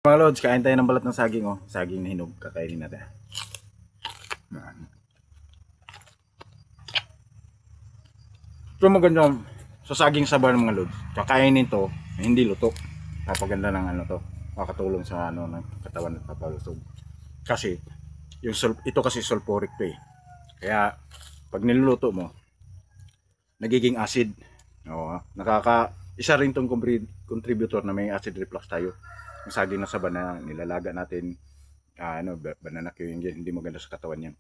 Mga lods, kain tayo ng balat ng saging, oh. Saging na hinog, kakainin natin. Ito maganda sa saging sabar ng mga lods. Kakainin to, hindi luto. Napaganda ng ano to. Makatulong sa ano ng katawan at papalusog. Kasi yung ito kasi sulfuric to eh. Kaya pag niluluto mo, nagiging acid. Oo, isa rin tong contributor na may acid reflux tayo. Yung saging na saba na nilalaga natin, banana queuing yan, hindi maganda sa katawan yan.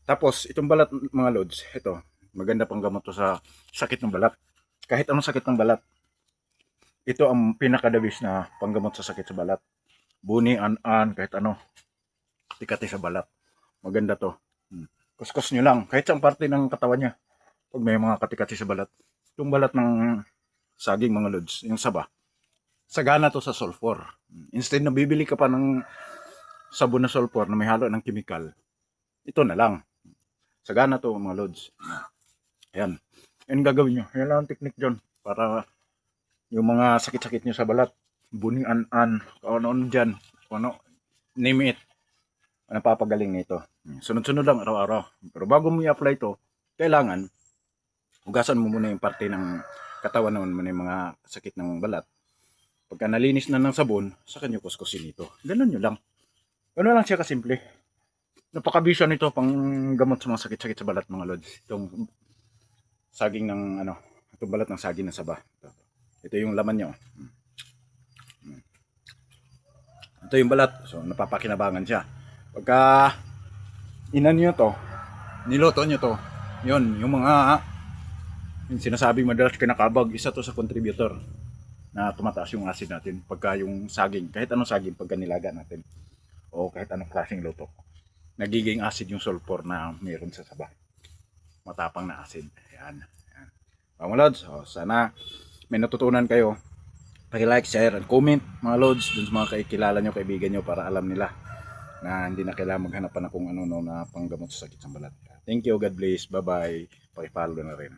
Tapos itong balat mga lods, ito maganda pang gamot to sa sakit ng balat. Kahit anong sakit ng balat, ito ang pinakadabis na panggamot sa sakit sa balat. Buni, kahit ano, tikati sa balat. Maganda to. Kuskus nyo lang, kahit sa parte ng katawan niya. Pag may mga katikati sa balat. Itong balat ng saging mga lods, yung saba, sagana to sa sulfur. Instead na bibili ka pa ng sabon na sulfur na may halo ng chemical, ito na lang. Sagana to mga lods. Ayan. Yan gagawin nyo. Yan lang ang technique dyan. Para yung mga sakit-sakit nyo sa balat, buning ano dyan, name it, napapagaling nito. Sunod-sunod lang araw-araw. Pero bago mo i-apply to, kailangan hugasan mo muna yung parte ng katawan naman mo yung mga sakit ng balat. Pagka nalinis na ng sabon, saka nyo kuskusin ito. Ganun nyo lang. Ganun lang siya kasimple. Napakabisa nito pang gamot sa mga sakit-sakit sa balat mga lods. Itong saging ng itong balat ng saging na saba. Ito yung laman nyo. Ito yung balat. So napapakinabangan siya. Pagka inan nyo to, niloto nyo to, yun, yung mga yung sinasabing madalas kinakabag, isa to sa contributor na tumataas yung acid natin. Pagka yung saging, kahit anong saging pagka nilaga natin, o kahit anong klaseng luto, nagiging acid yung sulfur na mayroon sa saba. Matapang na acid. Ayan. Ayan. Mga lods, sana may natutunan kayo. Paki-like, share, and comment mga lods dun sa mga kakilala nyo, kaibigan nyo, para alam nila na hindi na kailangan maghanap pa na kung ano na panggamot sa sakit sa balat. Thank you, God bless, bye bye. Paki-follow na rin.